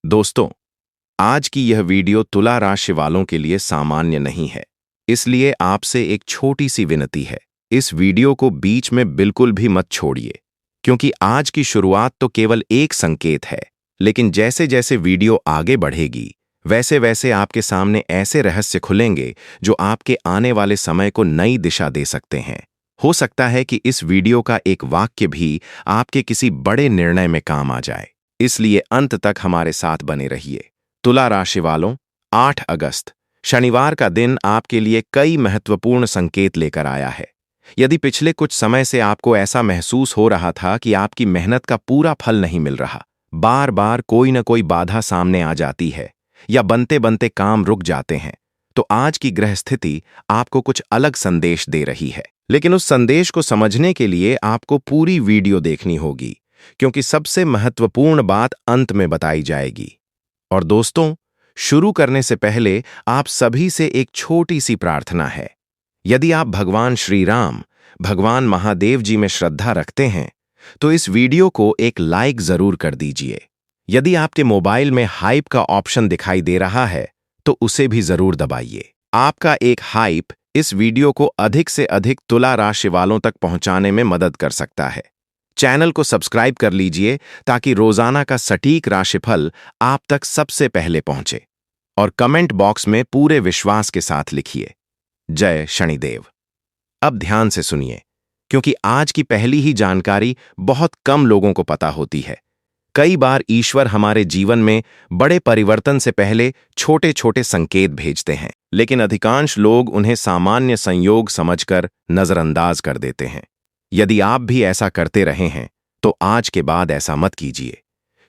दोस्तों, आज की यह वीडियो तुला राशि वालों के लिए सामान्य नहीं है। इसलिए आपसे एक छोटी सी विनती है। इस वीडियो को बीच में बिल्कुल भी मत छोड़िए, क्योंकि आज की शुरुआत तो केवल एक संकेत है, लेकिन जैसे जैसे वीडियो आगे बढ़ेगी, वैसे वैसे आपके सामने ऐसे रहस्य खुलेंगे जो आपके आने वाले समय को नई दिशा दे सकते हैं। हो सकता है कि इस वीडियो का एक वाक्य भी आपके किसी बड़े निर्णय में काम आ जाए। इसलिए अंत तक हमारे साथ बने रहिए। तुला राशि वालों, 8 अगस्त शनिवार का दिन आपके लिए कई महत्वपूर्ण संकेत लेकर आया है। यदि पिछले कुछ समय से आपको ऐसा महसूस हो रहा था कि आपकी मेहनत का पूरा फल नहीं मिल रहा, बार बार कोई न कोई बाधा सामने आ जाती है या बनते बनते काम रुक जाते हैं, तो आज की ग्रह स्थिति आपको कुछ अलग संदेश दे रही है। लेकिन उस संदेश को समझने के लिए आपको पूरी वीडियो देखनी होगी, क्योंकि सबसे महत्वपूर्ण बात अंत में बताई जाएगी। और दोस्तों, शुरू करने से पहले आप सभी से एक छोटी सी प्रार्थना है। यदि आप भगवान श्री राम, भगवान महादेव जी में श्रद्धा रखते हैं, तो इस वीडियो को एक लाइक जरूर कर दीजिए। यदि आपके मोबाइल में हाइप का ऑप्शन दिखाई दे रहा है, तो उसे भी जरूर दबाइए। आपका एक हाइप इस वीडियो को अधिक से अधिक तुला राशि वालों तक पहुंचाने में मदद कर सकता है। चैनल को सब्सक्राइब कर लीजिए ताकि रोजाना का सटीक राशिफल आप तक सबसे पहले पहुंचे। और कमेंट बॉक्स में पूरे विश्वास के साथ लिखिए, जय शनिदेव। अब ध्यान से सुनिए, क्योंकि आज की पहली ही जानकारी बहुत कम लोगों को पता होती है। कई बार ईश्वर हमारे जीवन में बड़े परिवर्तन से पहले छोटे छोटे संकेत भेजते हैं, लेकिन अधिकांश लोग उन्हें सामान्य संयोग समझकर नजरअंदाज कर देते हैं। यदि आप भी ऐसा करते रहे हैं, तो आज के बाद ऐसा मत कीजिए,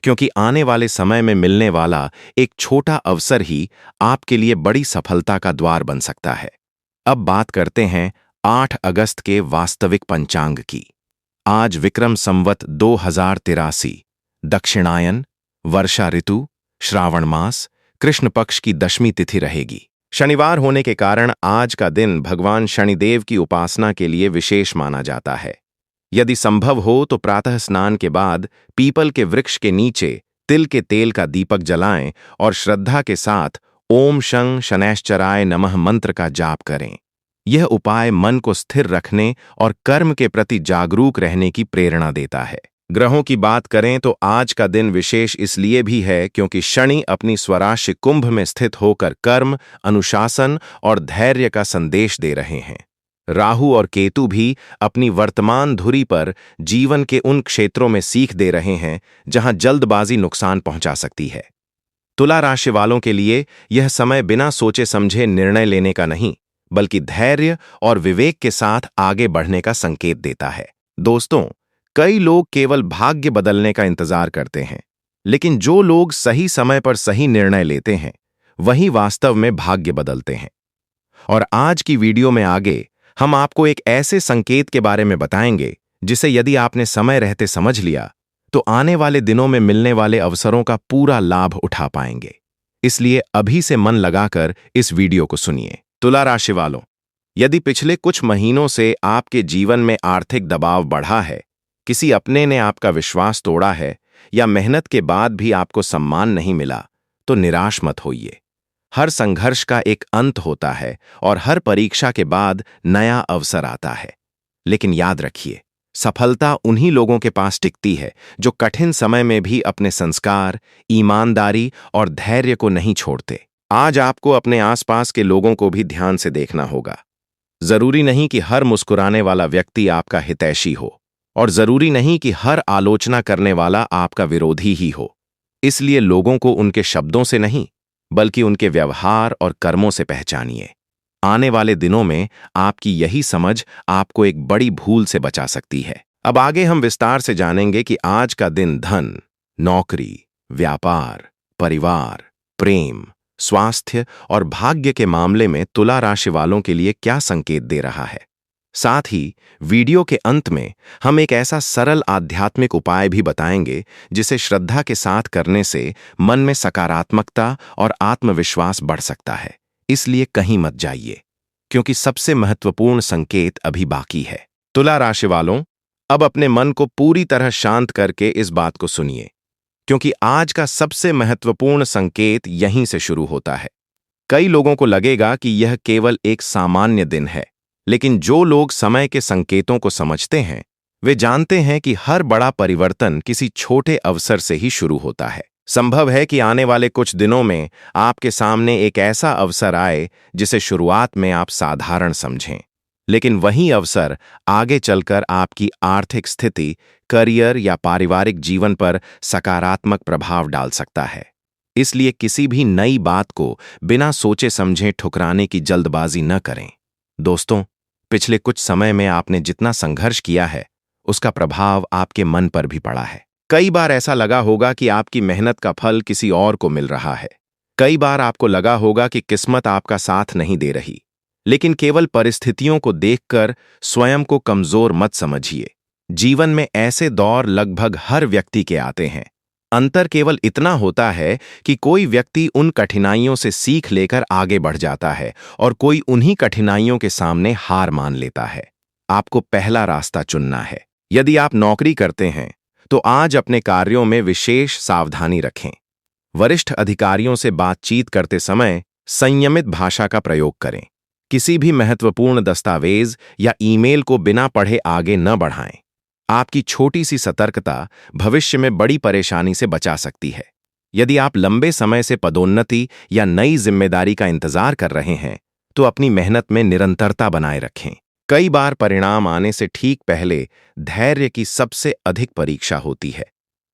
क्योंकि आने वाले समय में मिलने वाला एक छोटा अवसर ही आपके लिए बड़ी सफलता का द्वार बन सकता है। अब बात करते हैं 8 अगस्त के वास्तविक पंचांग की। आज विक्रम संवत 2083, दक्षिणायन, वर्षा ऋतु, श्रावण मास, कृष्ण पक्ष की दशमी तिथि रहेगी। शनिवार होने के कारण आज का दिन भगवान शनिदेव की उपासना के लिए विशेष माना जाता है। यदि संभव हो तो प्रातः स्नान के बाद पीपल के वृक्ष के नीचे तिल के तेल का दीपक जलाएं और श्रद्धा के साथ ओम शं शनैश्चराय नमः मंत्र का जाप करें। यह उपाय मन को स्थिर रखने और कर्म के प्रति जागरूक रहने की प्रेरणा देता है। ग्रहों की बात करें तो आज का दिन विशेष इसलिए भी है क्योंकि शनि अपनी स्वराशि कुंभ में स्थित होकर कर्म, अनुशासन और धैर्य का संदेश दे रहे हैं। राहु और केतु भी अपनी वर्तमान धुरी पर जीवन के उन क्षेत्रों में सीख दे रहे हैं जहां जल्दबाजी नुकसान पहुंचा सकती है। तुला राशि वालों के लिए यह समय बिना सोचे समझे निर्णय लेने का नहीं, बल्कि धैर्य और विवेक के साथ आगे बढ़ने का संकेत देता है। दोस्तों, कई लोग केवल भाग्य बदलने का इंतजार करते हैं, लेकिन जो लोग सही समय पर सही निर्णय लेते हैं, वही वास्तव में भाग्य बदलते हैं। और आज की वीडियो में आगे हम आपको एक ऐसे संकेत के बारे में बताएंगे जिसे यदि आपने समय रहते समझ लिया, तो आने वाले दिनों में मिलने वाले अवसरों का पूरा लाभ उठा पाएंगे। इसलिए अभी से मन लगाकर इस वीडियो को सुनिए। तुला राशि वालों, यदि पिछले कुछ महीनों से आपके जीवन में आर्थिक दबाव बढ़ा है, किसी अपने ने आपका विश्वास तोड़ा है या मेहनत के बाद भी आपको सम्मान नहीं मिला, तो निराश मत होइए। हर संघर्ष का एक अंत होता है और हर परीक्षा के बाद नया अवसर आता है। लेकिन याद रखिए, सफलता उन्हीं लोगों के पास टिकती है जो कठिन समय में भी अपने संस्कार, ईमानदारी और धैर्य को नहीं छोड़ते। आज आपको अपने आसपास के लोगों को भी ध्यान से देखना होगा। जरूरी नहीं कि हर मुस्कुराने वाला व्यक्ति आपका हितैषी हो, और जरूरी नहीं कि हर आलोचना करने वाला आपका विरोधी ही हो। इसलिए लोगों को उनके शब्दों से नहीं, बल्कि उनके व्यवहार और कर्मों से पहचानिए। आने वाले दिनों में आपकी यही समझ आपको एक बड़ी भूल से बचा सकती है। अब आगे हम विस्तार से जानेंगे कि आज का दिन धन, नौकरी, व्यापार, परिवार, प्रेम, स्वास्थ्य और भाग्य के मामले में तुला राशि वालों के लिए क्या संकेत दे रहा है। साथ ही वीडियो के अंत में हम एक ऐसा सरल आध्यात्मिक उपाय भी बताएंगे जिसे श्रद्धा के साथ करने से मन में सकारात्मकता और आत्मविश्वास बढ़ सकता है। इसलिए कहीं मत जाइए, क्योंकि सबसे महत्वपूर्ण संकेत अभी बाकी है। तुला राशि वालों, अब अपने मन को पूरी तरह शांत करके इस बात को सुनिए क्योंकि आज का सबसे महत्वपूर्ण संकेत यहीं से शुरू होता है। कई लोगों को लगेगा कि यह केवल एक सामान्य दिन है, लेकिन जो लोग समय के संकेतों को समझते हैं, वे जानते हैं कि हर बड़ा परिवर्तन किसी छोटे अवसर से ही शुरू होता है। संभव है कि आने वाले कुछ दिनों में आपके सामने एक ऐसा अवसर आए जिसे शुरुआत में आप साधारण समझें, लेकिन वही अवसर आगे चलकर आपकी आर्थिक स्थिति, करियर या पारिवारिक जीवन पर सकारात्मक प्रभाव डाल सकता है। इसलिए किसी भी नई बात को बिना सोचे समझे ठुकराने की जल्दबाजी न करें। दोस्तों, पिछले कुछ समय में आपने जितना संघर्ष किया है, उसका प्रभाव आपके मन पर भी पड़ा है। कई बार ऐसा लगा होगा कि आपकी मेहनत का फल किसी और को मिल रहा है। कई बार आपको लगा होगा कि किस्मत आपका साथ नहीं दे रही। लेकिन केवल परिस्थितियों को देखकर स्वयं को कमजोर मत समझिए। जीवन में ऐसे दौर लगभग हर व्यक्ति के आते हैं। अंतर केवल इतना होता है कि कोई व्यक्ति उन कठिनाइयों से सीख लेकर आगे बढ़ जाता है और कोई उन्हीं कठिनाइयों के सामने हार मान लेता है। आपको पहला रास्ता चुनना है। यदि आप नौकरी करते हैं, तो आज अपने कार्यों में विशेष सावधानी रखें। वरिष्ठ अधिकारियों से बातचीत करते समय संयमित भाषा का प्रयोग करें। किसी भी महत्वपूर्ण दस्तावेज या ईमेल को बिना पढ़े आगे न बढ़ाएं। आपकी छोटी सी सतर्कता भविष्य में बड़ी परेशानी से बचा सकती है। यदि आप लंबे समय से पदोन्नति या नई जिम्मेदारी का इंतजार कर रहे हैं, तो अपनी मेहनत में निरंतरता बनाए रखें। कई बार परिणाम आने से ठीक पहले धैर्य की सबसे अधिक परीक्षा होती है।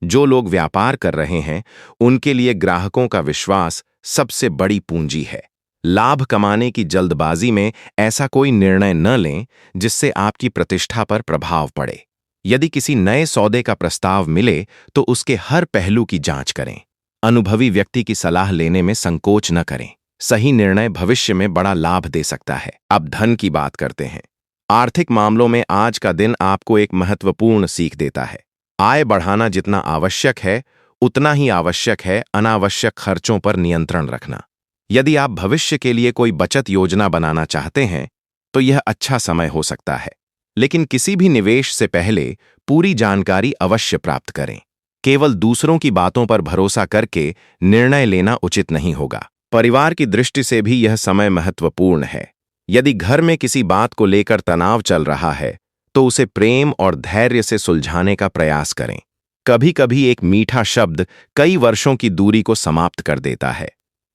जो लोग व्यापार कर रहे हैं, उनके लिए ग्राहकों का विश्वास सबसे बड़ी पूंजी है। लाभ कमाने की जल्दबाजी में ऐसा कोई निर्णय न लें जिससे आपकी प्रतिष्ठा पर प्रभाव पड़े। यदि किसी नए सौदे का प्रस्ताव मिले, तो उसके हर पहलू की जांच करें। अनुभवी व्यक्ति की सलाह लेने में संकोच न करें। सही निर्णय भविष्य में बड़ा लाभ दे सकता है। अब धन की बात करते हैं। आर्थिक मामलों में आज का दिन आपको एक महत्वपूर्ण सीख देता है। आय बढ़ाना जितना आवश्यक है, उतना ही आवश्यक है अनावश्यक खर्चों पर नियंत्रण रखना। यदि आप भविष्य के लिए कोई बचत योजना बनाना चाहते हैं, तो यह अच्छा समय हो सकता है। लेकिन किसी भी निवेश से पहले पूरी जानकारी अवश्य प्राप्त करें। केवल दूसरों की बातों पर भरोसा करके निर्णय लेना उचित नहीं होगा। परिवार की दृष्टि से भी यह समय महत्वपूर्ण है। यदि घर में किसी बात को लेकर तनाव चल रहा है, तो उसे प्रेम और धैर्य से सुलझाने का प्रयास करें। कभी-कभी एक मीठा शब्द कई वर्षों की दूरी को समाप्त कर देता है।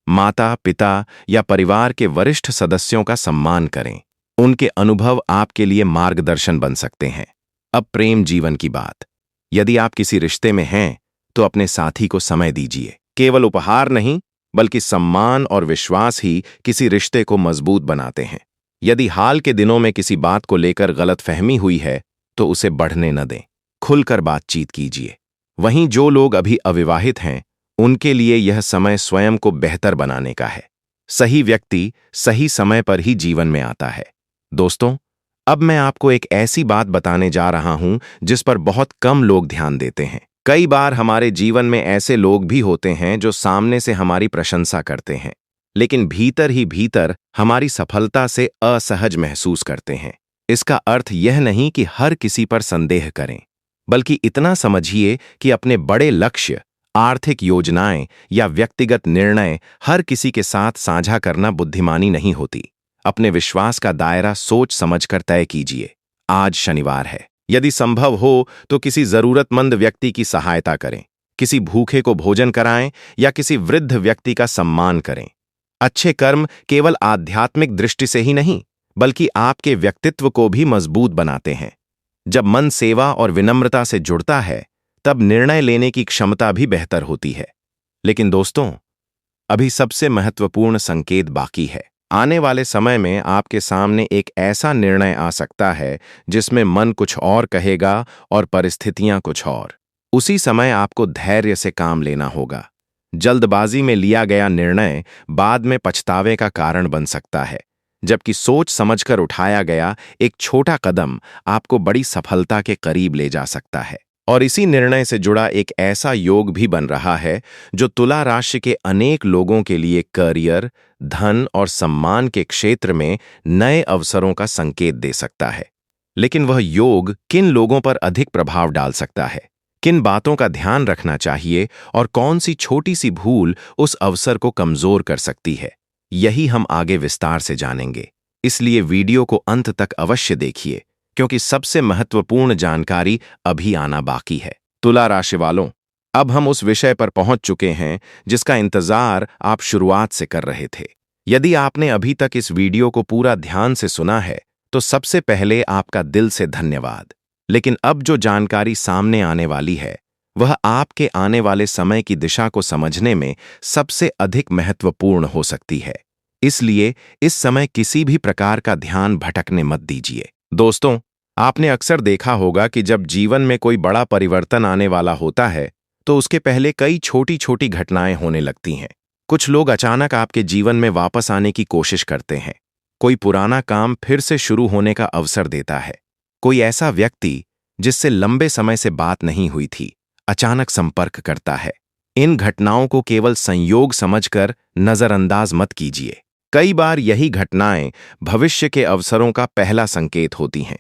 माता, पिता या परिवार के वरिष्ठ सदस्यों का सम्मान करें। उनके अनुभव आपके लिए मार्गदर्शन बन सकते हैं। अब प्रेम जीवन की बात। यदि आप किसी रिश्ते में हैं, तो अपने साथी को समय दीजिए। केवल उपहार नहीं, बल्कि सम्मान और विश्वास ही किसी रिश्ते को मजबूत बनाते हैं। यदि हाल के दिनों में किसी बात को लेकर गलतफहमी हुई है, तो उसे बढ़ने न दें। खुलकर बातचीत कीजिए। वहीं जो लोग अभी अविवाहित हैं, उनके लिए यह समय स्वयं को बेहतर बनाने का है। सही व्यक्ति सही समय पर ही जीवन में आता है। दोस्तों, अब मैं आपको एक ऐसी बात बताने जा रहा हूं जिस पर बहुत कम लोग ध्यान देते हैं। कई बार हमारे जीवन में ऐसे लोग भी होते हैं जो सामने से हमारी प्रशंसा करते हैं, लेकिन भीतर ही भीतर हमारी सफलता से असहज महसूस करते हैं। इसका अर्थ यह नहीं कि हर किसी पर संदेह करें, बल्कि इतना समझिए कि अपने बड़े लक्ष्य, आर्थिक योजनाएं या व्यक्तिगत निर्णय हर किसी के साथ साझा करना बुद्धिमानी नहीं होती। अपने विश्वास का दायरा सोच समझकर तय कीजिए। आज शनिवार है। यदि संभव हो तो किसी जरूरतमंद व्यक्ति की सहायता करें, किसी भूखे को भोजन कराएं या किसी वृद्ध व्यक्ति का सम्मान करें। अच्छे कर्म केवल आध्यात्मिक दृष्टि से ही नहीं, बल्कि आपके व्यक्तित्व को भी मजबूत बनाते हैं। जब मन सेवा और विनम्रता से जुड़ता है, तब निर्णय लेने की क्षमता भी बेहतर होती है। लेकिन दोस्तों, अभी सबसे महत्वपूर्ण संकेत बाकी है। आने वाले समय में आपके सामने एक ऐसा निर्णय आ सकता है जिसमें मन कुछ और कहेगा और परिस्थितियां कुछ और। उसी समय आपको धैर्य से काम लेना होगा। जल्दबाजी में लिया गया निर्णय बाद में पछतावे का कारण बन सकता है, जबकि सोच समझकर उठाया गया एक छोटा कदम आपको बड़ी सफलता के करीब ले जा सकता है। और इसी निर्णय से जुड़ा एक ऐसा योग भी बन रहा है जो तुला राशि के अनेक लोगों के लिए करियर, धन और सम्मान के क्षेत्र में नए अवसरों का संकेत दे सकता है। लेकिन वह योग किन लोगों पर अधिक प्रभाव डाल सकता है, किन बातों का ध्यान रखना चाहिए और कौन सी छोटी सी भूल उस अवसर को कमजोर कर सकती है, यही हम आगे विस्तार से जानेंगे। इसलिए वीडियो को अंत तक अवश्य देखिए, क्योंकि सबसे महत्वपूर्ण जानकारी अभी आना बाकी है। तुला राशि वालों, अब हम उस विषय पर पहुंच चुके हैं जिसका इंतजार आप शुरुआत से कर रहे थे। यदि आपने अभी तक इस वीडियो को पूरा ध्यान से सुना है, तो सबसे पहले आपका दिल से धन्यवाद। लेकिन अब जो जानकारी सामने आने वाली है, वह आपके आने वाले समय की दिशा को समझने में सबसे अधिक महत्वपूर्ण हो सकती है। इसलिए इस समय किसी भी प्रकार का ध्यान भटकने मत दीजिए। दोस्तों, आपने अक्सर देखा होगा कि जब जीवन में कोई बड़ा परिवर्तन आने वाला होता है, तो उसके पहले कई छोटी छोटी घटनाएं होने लगती हैं। कुछ लोग अचानक आपके जीवन में वापस आने की कोशिश करते हैं। कोई पुराना काम फिर से शुरू होने का अवसर देता है। कोई ऐसा व्यक्ति जिससे लंबे समय से बात नहीं हुई थी, अचानक संपर्क करता है। इन घटनाओं को केवल संयोग समझकर नजरअंदाज मत कीजिए। कई बार यही घटनाएं भविष्य के अवसरों का पहला संकेत होती हैं।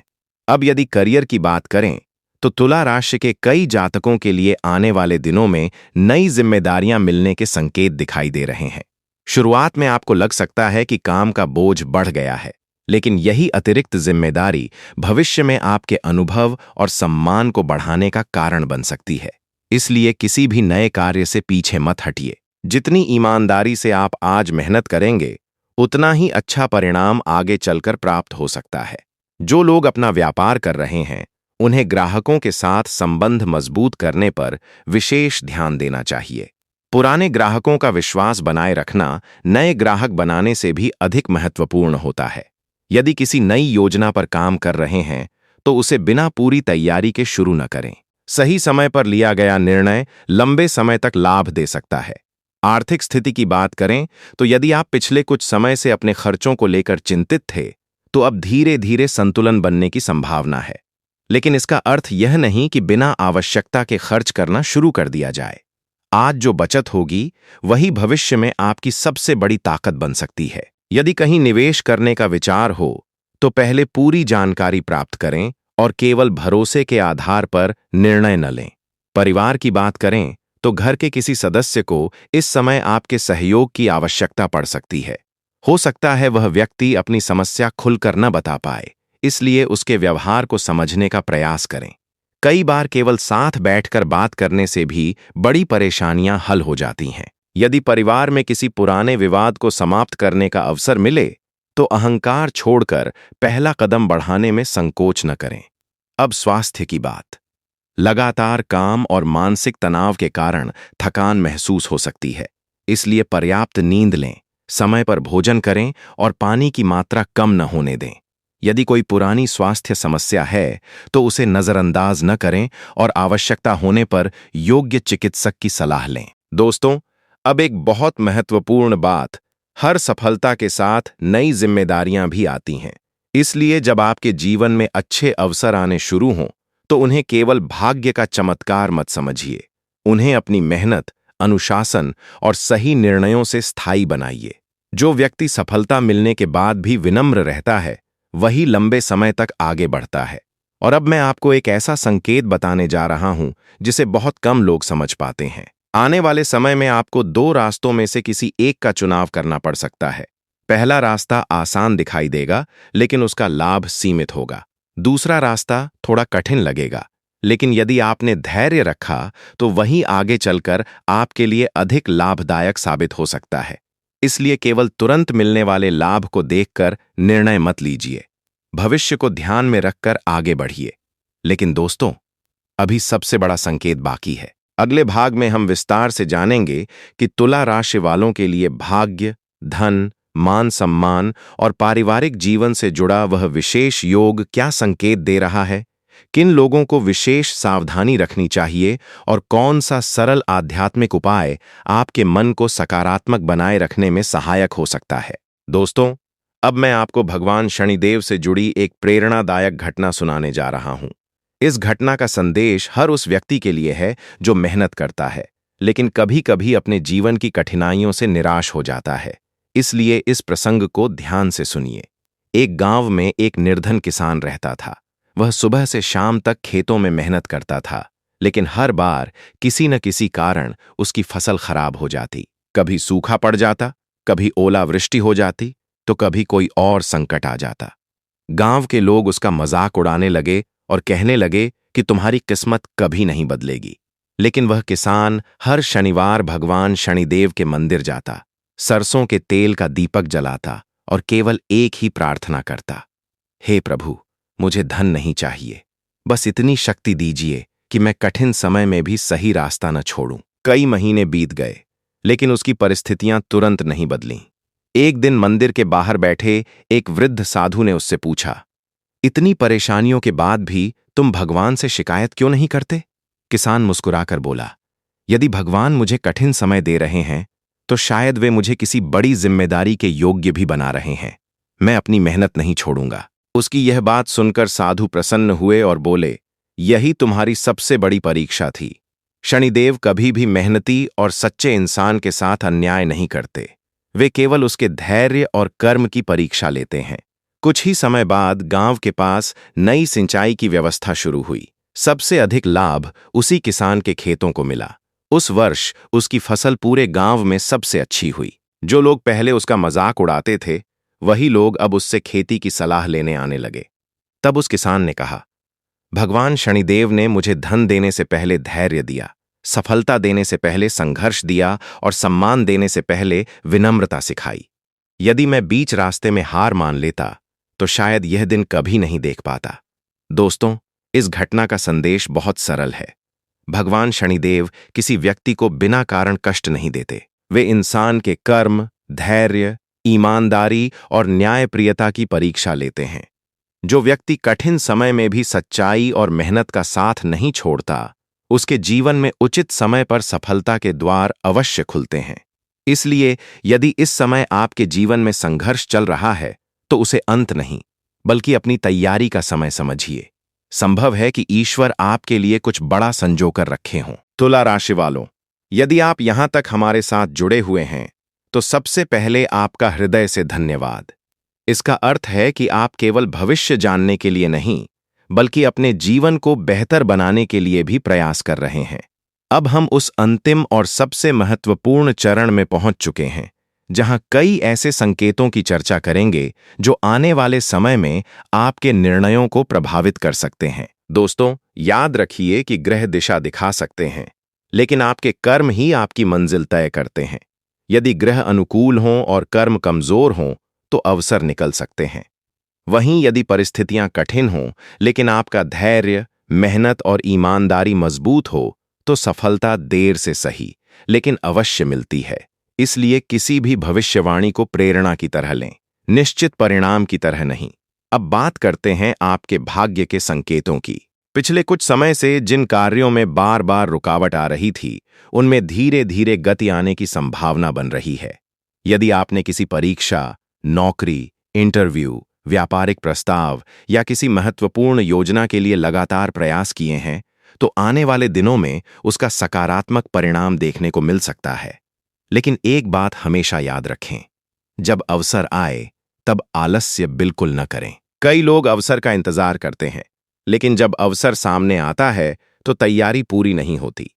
अब यदि करियर की बात करें, तो तुला राशि के कई जातकों के लिए आने वाले दिनों में नई जिम्मेदारियां मिलने के संकेत दिखाई दे रहे हैं। शुरुआत में आपको लग सकता है कि काम का बोझ बढ़ गया है, लेकिन यही अतिरिक्त जिम्मेदारी भविष्य में आपके अनुभव और सम्मान को बढ़ाने का कारण बन सकती है। इसलिए किसी भी नए कार्य से पीछे मत हटिए। जितनी ईमानदारी से आप आज मेहनत करेंगे, उतना ही अच्छा परिणाम आगे चलकर प्राप्त हो सकता है। जो लोग अपना व्यापार कर रहे हैं, उन्हें ग्राहकों के साथ संबंध मजबूत करने पर विशेष ध्यान देना चाहिए। पुराने ग्राहकों का विश्वास बनाए रखना नए ग्राहक बनाने से भी अधिक महत्वपूर्ण होता है। यदि किसी नई योजना पर काम कर रहे हैं, तो उसे बिना पूरी तैयारी के शुरू न करें। सही समय पर लिया गया निर्णय लंबे समय तक लाभ दे सकता है। आर्थिक स्थिति की बात करें, तो यदि आप पिछले कुछ समय से अपने खर्चों को लेकर चिंतित थे, तो अब धीरे धीरे संतुलन बनने की संभावना है। लेकिन इसका अर्थ यह नहीं कि बिना आवश्यकता के खर्च करना शुरू कर दिया जाए। आज जो बचत होगी, वही भविष्य में आपकी सबसे बड़ी ताकत बन सकती है। यदि कहीं निवेश करने का विचार हो, तो पहले पूरी जानकारी प्राप्त करें और केवल भरोसे के आधार पर निर्णय न लें। परिवार की बात करें, तो घर के किसी सदस्य को इस समय आपके सहयोग की आवश्यकता पड़ सकती है। हो सकता है वह व्यक्ति अपनी समस्या खुलकर न बता पाए, इसलिए उसके व्यवहार को समझने का प्रयास करें। कई बार केवल साथ बैठकर बात करने से भी बड़ी परेशानियां हल हो जाती हैं। यदि परिवार में किसी पुराने विवाद को समाप्त करने का अवसर मिले, तो अहंकार छोड़कर पहला कदम बढ़ाने में संकोच न करें। अब स्वास्थ्य की बात। लगातार काम और मानसिक तनाव के कारण थकान महसूस हो सकती है, इसलिए पर्याप्त नींद लें, समय पर भोजन करें और पानी की मात्रा कम न होने दें। यदि कोई पुरानी स्वास्थ्य समस्या है, तो उसे नजरअंदाज न करें और आवश्यकता होने पर योग्य चिकित्सक की सलाह लें। दोस्तों, अब एक बहुत महत्वपूर्ण बात, हर सफलता के साथ नई जिम्मेदारियां भी आती हैं। इसलिए जब आपके जीवन में अच्छे अवसर आने शुरू हों, तो उन्हें केवल भाग्य का चमत्कार मत समझिए। उन्हें अपनी मेहनत, अनुशासन और सही निर्णयों से स्थायी बनाइए। जो व्यक्ति सफलता मिलने के बाद भी विनम्र रहता है, वही लंबे समय तक आगे बढ़ता है। और अब मैं आपको एक ऐसा संकेत बताने जा रहा हूं जिसे बहुत कम लोग समझ पाते हैं। आने वाले समय में आपको दो रास्तों में से किसी एक का चुनाव करना पड़ सकता है। पहला रास्ता आसान दिखाई देगा, लेकिन उसका लाभ सीमित होगा। दूसरा रास्ता थोड़ा कठिन लगेगा, लेकिन यदि आपने धैर्य रखा, तो वही आगे चलकर आपके लिए अधिक लाभदायक साबित हो सकता है। इसलिए केवल तुरंत मिलने वाले लाभ को देखकर निर्णय मत लीजिए। भविष्य को ध्यान में रखकर आगे बढ़िए। लेकिन दोस्तों, अभी सबसे बड़ा संकेत बाकी है। अगले भाग में हम विस्तार से जानेंगे कि तुला राशि वालों के लिए भाग्य, धन, मान सम्मान और पारिवारिक जीवन से जुड़ा वह विशेष योग क्या संकेत दे रहा है, किन लोगों को विशेष सावधानी रखनी चाहिए और कौन सा सरल आध्यात्मिक उपाय आपके मन को सकारात्मक बनाए रखने में सहायक हो सकता है। दोस्तों, अब मैं आपको भगवान शनिदेव से जुड़ी एक प्रेरणादायक घटना सुनाने जा रहा हूं। इस घटना का संदेश हर उस व्यक्ति के लिए है जो मेहनत करता है, लेकिन कभी-कभी अपने जीवन की कठिनाइयों से निराश हो जाता है। इसलिए इस प्रसंग को ध्यान से सुनिए। एक गांव में एक निर्धन किसान रहता था। वह सुबह से शाम तक खेतों में मेहनत करता था, लेकिन हर बार किसी न किसी कारण उसकी फसल खराब हो जाती। कभी सूखा पड़ जाता, कभी ओलावृष्टि हो जाती, तो कभी कोई और संकट आ जाता। गांव के लोग उसका मजाक उड़ाने लगे और कहने लगे कि तुम्हारी किस्मत कभी नहीं बदलेगी। लेकिन वह किसान हर शनिवार भगवान शनिदेव के मंदिर जाता, सरसों के तेल का दीपक जलाता और केवल एक ही प्रार्थना करता, हे प्रभु, मुझे धन नहीं चाहिए, बस इतनी शक्ति दीजिए कि मैं कठिन समय में भी सही रास्ता न छोड़ूं। कई महीने बीत गए, लेकिन उसकी परिस्थितियां तुरंत नहीं बदलीं। एक दिन मंदिर के बाहर बैठे एक वृद्ध साधु ने उससे पूछा, इतनी परेशानियों के बाद भी तुम भगवान से शिकायत क्यों नहीं करते? किसान मुस्कुराकर बोला, यदि भगवान मुझे कठिन समय दे रहे हैं, तो शायद वे मुझे किसी बड़ी जिम्मेदारी के योग्य भी बना रहे हैं। मैं अपनी मेहनत नहीं छोड़ूंगा। उसकी यह बात सुनकर साधु प्रसन्न हुए और बोले, यही तुम्हारी सबसे बड़ी परीक्षा थी। शनिदेव कभी भी मेहनती और सच्चे इंसान के साथ अन्याय नहीं करते। वे केवल उसके धैर्य और कर्म की परीक्षा लेते हैं। कुछ ही समय बाद गांव के पास नई सिंचाई की व्यवस्था शुरू हुई। सबसे अधिक लाभ उसी किसान के खेतों को मिला। उस वर्ष उसकी फसल पूरे गांव में सबसे अच्छी हुई। जो लोग पहले उसका मजाक उड़ाते थे, वही लोग अब उससे खेती की सलाह लेने आने लगे। तब उस किसान ने कहा, भगवान शनिदेव ने मुझे धन देने से पहले धैर्य दिया, सफलता देने से पहले संघर्ष दिया और सम्मान देने से पहले विनम्रता सिखाई। यदि मैं बीच रास्ते में हार मान लेता, तो शायद यह दिन कभी नहीं देख पाता। दोस्तों, इस घटना का संदेश बहुत सरल है। भगवान शनिदेव किसी व्यक्ति को बिना कारण कष्ट नहीं देते। वे इंसान के कर्म, धैर्य, ईमानदारी और न्यायप्रियता की परीक्षा लेते हैं। जो व्यक्ति कठिन समय में भी सच्चाई और मेहनत का साथ नहीं छोड़ता, उसके जीवन में उचित समय पर सफलता के द्वार अवश्य खुलते हैं। इसलिए यदि इस समय आपके जीवन में संघर्ष चल रहा है, तो उसे अंत नहीं, बल्कि अपनी तैयारी का समय समझिए। संभव है कि ईश्वर आपके लिए कुछ बड़ा संजोकर रखे हों। तुला राशि वालों, यदि आप यहां तक हमारे साथ जुड़े हुए हैं, तो सबसे पहले आपका हृदय से धन्यवाद। इसका अर्थ है कि आप केवल भविष्य जानने के लिए नहीं, बल्कि अपने जीवन को बेहतर बनाने के लिए भी प्रयास कर रहे हैं। अब हम उस अंतिम और सबसे महत्वपूर्ण चरण में पहुंच चुके हैं, जहां कई ऐसे संकेतों की चर्चा करेंगे जो आने वाले समय में आपके निर्णयों को प्रभावित कर सकते हैं। दोस्तों, याद रखिए कि ग्रह दिशा दिखा सकते हैं, लेकिन आपके कर्म ही आपकी मंजिल तय करते हैं। यदि ग्रह अनुकूल हों और कर्म कमजोर हों, तो अवसर निकल सकते हैं। वहीं यदि परिस्थितियां कठिन हों, लेकिन आपका धैर्य, मेहनत और ईमानदारी मजबूत हो, तो सफलता देर से सही, लेकिन अवश्य मिलती है। इसलिए किसी भी भविष्यवाणी को प्रेरणा की तरह लें, निश्चित परिणाम की तरह नहीं। अब बात करते हैं आपके भाग्य के संकेतों की। पिछले कुछ समय से जिन कार्यों में बार बार रुकावट आ रही थी, उनमें धीरे धीरे गति आने की संभावना बन रही है। यदि आपने किसी परीक्षा, नौकरी, इंटरव्यू, व्यापारिक प्रस्ताव या किसी महत्वपूर्ण योजना के लिए लगातार प्रयास किए हैं, तो आने वाले दिनों में उसका सकारात्मक परिणाम देखने को मिल सकता है। लेकिन एक बात हमेशा याद रखें, जब अवसर आए, तब आलस्य बिल्कुल न करें। कई लोग अवसर का इंतजार करते हैं, लेकिन जब अवसर सामने आता है, तो तैयारी पूरी नहीं होती।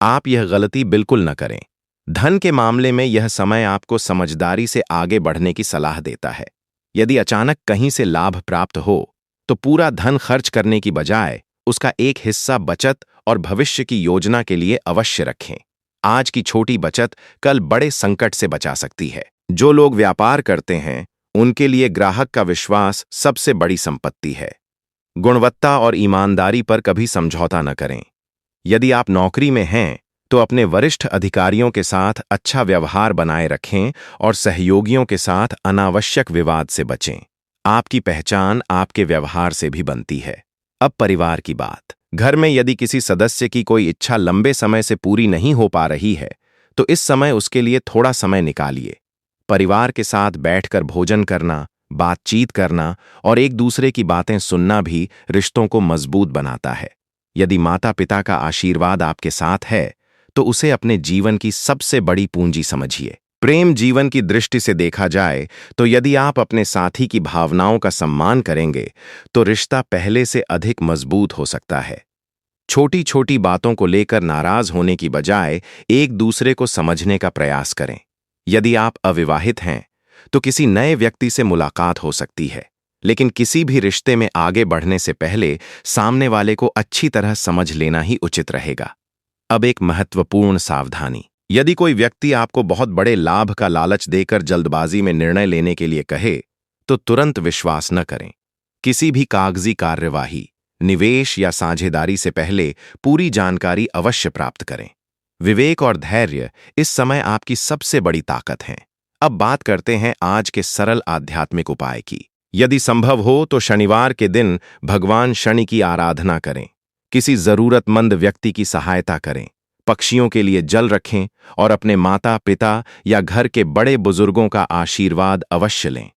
आप यह गलती बिल्कुल न करें। धन के मामले में यह समय आपको समझदारी से आगे बढ़ने की सलाह देता है। यदि अचानक कहीं से लाभ प्राप्त हो, तो पूरा धन खर्च करने की बजाय उसका एक हिस्सा बचत और भविष्य की योजना के लिए अवश्य रखें। आज की छोटी बचत कल बड़े संकट से बचा सकती है। जो लोग व्यापार करते हैं, उनके लिए ग्राहक का विश्वास सबसे बड़ी संपत्ति है। गुणवत्ता और ईमानदारी पर कभी समझौता न करें। यदि आप नौकरी में हैं, तो अपने वरिष्ठ अधिकारियों के साथ अच्छा व्यवहार बनाए रखें और सहयोगियों के साथ अनावश्यक विवाद से बचें। आपकी पहचान आपके व्यवहार से भी बनती है। अब परिवार की बात। घर में यदि किसी सदस्य की कोई इच्छा लंबे समय से पूरी नहीं हो पा रही है, तो इस समय उसके लिए थोड़ा समय निकालिए। परिवार के साथ बैठकर भोजन करना, बातचीत करना और एक दूसरे की बातें सुनना भी रिश्तों को मजबूत बनाता है। यदि माता पिता का आशीर्वाद आपके साथ है, तो उसे अपने जीवन की सबसे बड़ी पूंजी समझिए। प्रेम जीवन की दृष्टि से देखा जाए, तो यदि आप अपने साथी की भावनाओं का सम्मान करेंगे, तो रिश्ता पहले से अधिक मजबूत हो सकता है। छोटी छोटी बातों को लेकर नाराज होने की बजाय एक दूसरे को समझने का प्रयास करें। यदि आप अविवाहित हैं, तो किसी नए व्यक्ति से मुलाकात हो सकती है, लेकिन किसी भी रिश्ते में आगे बढ़ने से पहले सामने वाले को अच्छी तरह समझ लेना ही उचित रहेगा। अब एक महत्वपूर्ण सावधानी। यदि कोई व्यक्ति आपको बहुत बड़े लाभ का लालच देकर जल्दबाजी में निर्णय लेने के लिए कहे, तो तुरंत विश्वास न करें। किसी भी कागजी कार्यवाही, निवेश या साझेदारी से पहले पूरी जानकारी अवश्य प्राप्त करें। विवेक और धैर्य इस समय आपकी सबसे बड़ी ताकत हैं। अब बात करते हैं आज के सरल आध्यात्मिक उपाय की। यदि संभव हो तो शनिवार के दिन भगवान शनि की आराधना करें। किसी जरूरतमंद व्यक्ति की सहायता करें, पक्षियों के लिए जल रखें और अपने माता पिता या घर के बड़े बुजुर्गों का आशीर्वाद अवश्य लें।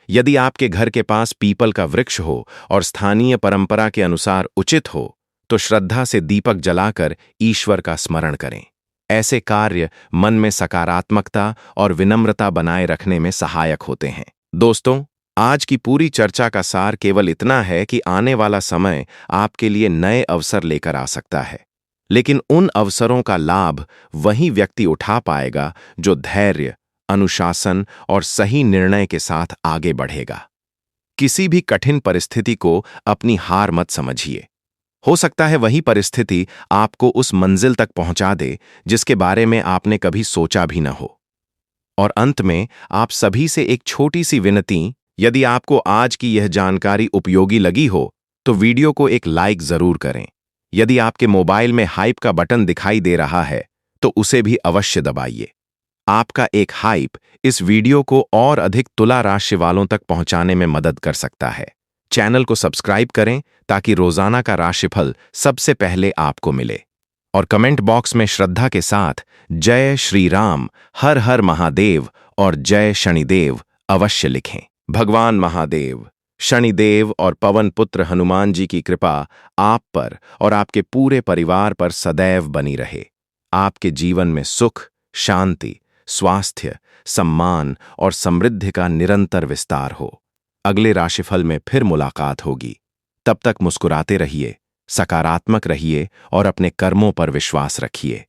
यदि आपके घर के पास पीपल का वृक्ष हो और स्थानीय परंपरा के अनुसार उचित हो, तो श्रद्धा से दीपक जलाकर ईश्वर का स्मरण करें। ऐसे कार्य मन में सकारात्मकता और विनम्रता बनाए रखने में सहायक होते हैं। दोस्तों, आज की पूरी चर्चा का सार केवल इतना है कि आने वाला समय आपके लिए नए अवसर लेकर आ सकता है, लेकिन उन अवसरों का लाभ वही व्यक्ति उठा पाएगा जो धैर्य, अनुशासन और सही निर्णय के साथ आगे बढ़ेगा। किसी भी कठिन परिस्थिति को अपनी हार मत समझिए। हो सकता है वही परिस्थिति आपको उस मंजिल तक पहुंचा दे जिसके बारे में आपने कभी सोचा भी न हो। और अंत में आप सभी से एक छोटी सी विनती। यदि आपको आज की यह जानकारी उपयोगी लगी हो, तो वीडियो को एक लाइक जरूर करें। यदि आपके मोबाइल में हाइप का बटन दिखाई दे रहा है, तो उसे भी अवश्य दबाइए। आपका एक हाइप इस वीडियो को और अधिक तुला राशि वालों तक पहुंचाने में मदद कर सकता है। चैनल को सब्सक्राइब करें ताकि रोजाना का राशिफल सबसे पहले आपको मिले। और कमेंट बॉक्स में श्रद्धा के साथ जय श्री राम, हर हर महादेव और जय शनिदेव अवश्य लिखें। भगवान महादेव, शनिदेव और पवन पुत्र हनुमान जी की कृपा आप पर और आपके पूरे परिवार पर सदैव बनी रहे। आपके जीवन में सुख, शांति, स्वास्थ्य, सम्मान और समृद्धि का निरंतर विस्तार हो। अगले राशिफल में फिर मुलाकात होगी। तब तक मुस्कुराते रहिए, सकारात्मक रहिए और अपने कर्मों पर विश्वास रखिए।